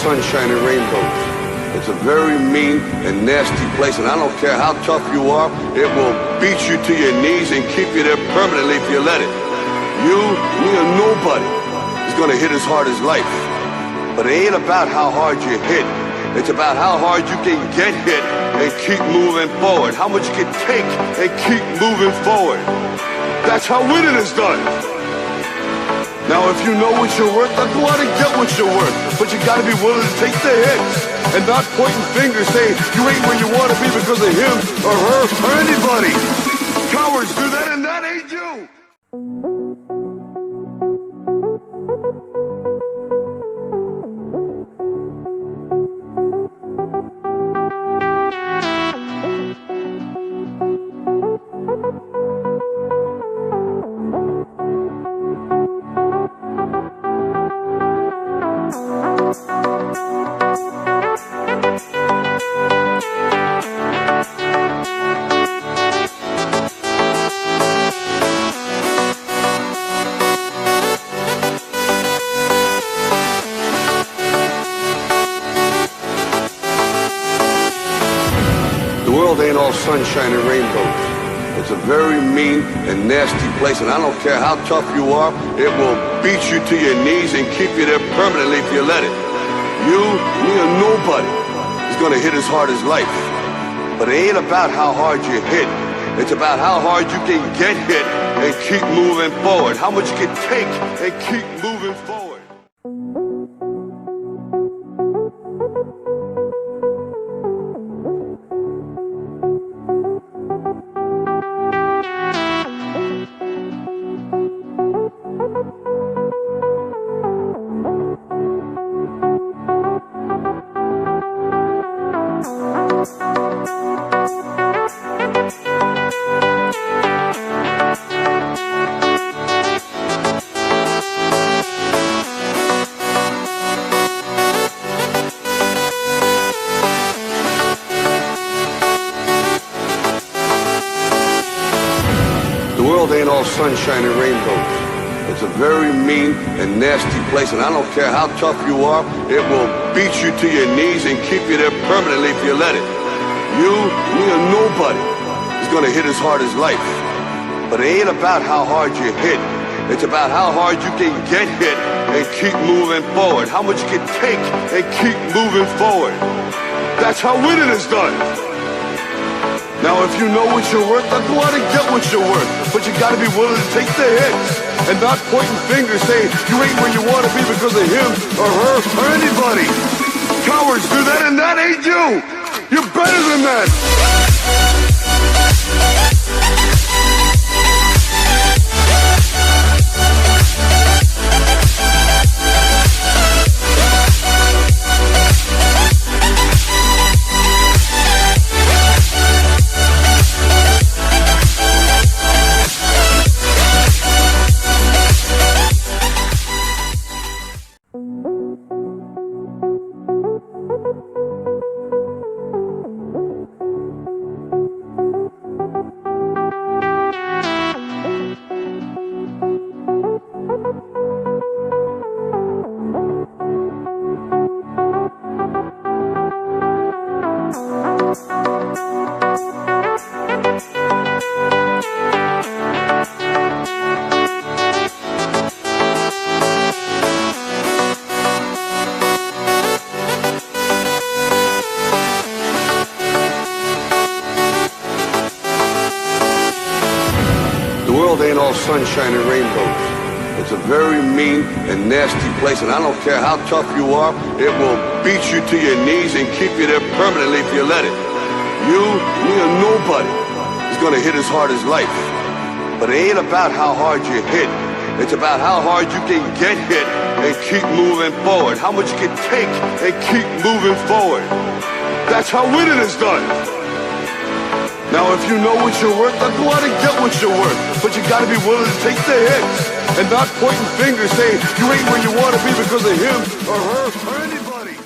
sunshine and rainbows. It's a very mean and nasty place, and I don't care how tough you are, it will beat you to your knees and keep you there permanently if you let it. You, me, or nobody is gonna hit as hard as life. But it ain't about how hard you hit. It's about how hard you can get hit and keep moving forward. How much you can take and keep moving forward. That's how winning is done. Now if you know what you're worth, then go out and get what you're worth. But you gotta be willing to take the hits and not pointing fingers saying you ain't where you wanna be because of him or her or anybody. Cowards do that and that ain't you. Ain't all sunshine and rainbows. It's a very mean and nasty place, and I don't care how tough you are, it will beat you to your knees and keep you there permanently if you let it. You, me, or nobody is gonna hit as hard as life. But it ain't about how hard you hit. It's about how hard you can get hit and keep moving forward. How much you can take and keep moving forward. Ain't all sunshine and rainbows. It's a very mean and nasty place, and I don't care how tough you are, it will beat you to your knees and keep you there permanently if you let it. You, me, or nobody is gonna hit as hard as life. But it ain't about how hard you hit. It's about how hard you can get hit and keep moving forward. How much you can take and keep moving forward. That's how winning is done. Now if you know what you're worth, then go out and get what you're worth. But you gotta be willing to take the hits and not pointing fingers saying you ain't where you wanna be because of him or her or anybody. Cowards do that and that ain't you. You're better than that. Ain't all sunshine and rainbows. It's a very mean and nasty place, and I don't care how tough you are, it will beat you to your knees and keep you there permanently if you let it. You, me, or nobody is gonna hit as hard as life. But it ain't about how hard you hit. It's about how hard you can get hit and keep moving forward. How much you can take and keep moving forward. That's how winning is done. Now if you know what you're worth, then go out and get what you're worth. But you gotta be willing to take the hits and not pointing fingers saying you ain't where you wanna be because of him or her or anybody.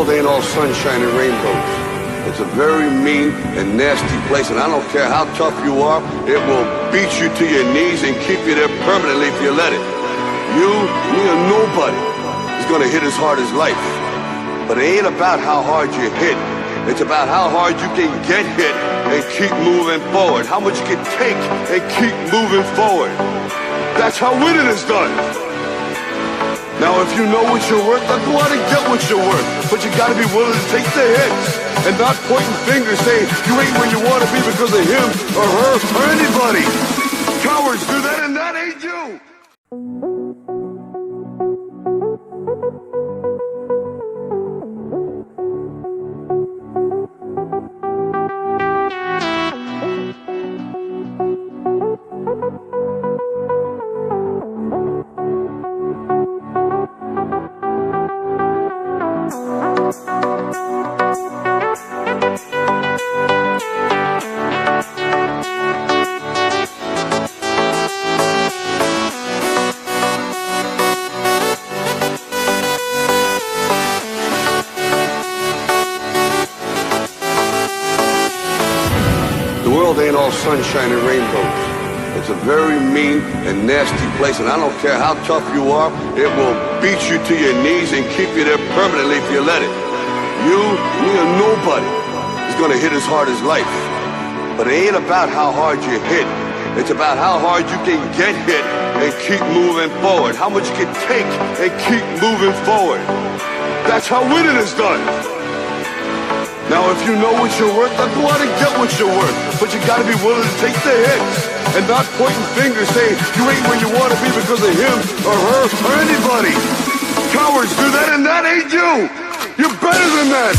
world ain't all sunshine and rainbows. It's a very mean and nasty place, and I don't care how tough you are, it will beat you to your knees and keep you there permanently if you let it. You, me, or nobody is gonna hit as hard as life. But it ain't about how hard you hit. It's about how hard you can get hit and keep moving forward. How much you can take and keep moving forward. That's how winning is done. Now if you know what you're worth, then go out and get what you're worth. But you gotta be willing to take the hits and not pointing fingers saying you ain't where you wanna be because of him or her or anybody. Cowards do that and that ain't you. Ain't all sunshine and rainbows. It's a very mean and nasty place, and I don't care how tough you are, it will beat you to your knees and keep you there permanently if you let it. You, me, or nobody is gonna hit as hard as life. But it ain't about how hard you hit. It's about how hard you can get hit and keep moving forward. How much you can take and keep moving forward. That's how winning is done. Now if you know what you're worth, then go out and get what you're worth. But you gotta be willing to take the hits and not pointing fingers saying you ain't where you wanna be because of him or her or anybody. Cowards do that and that ain't you. You're better than that.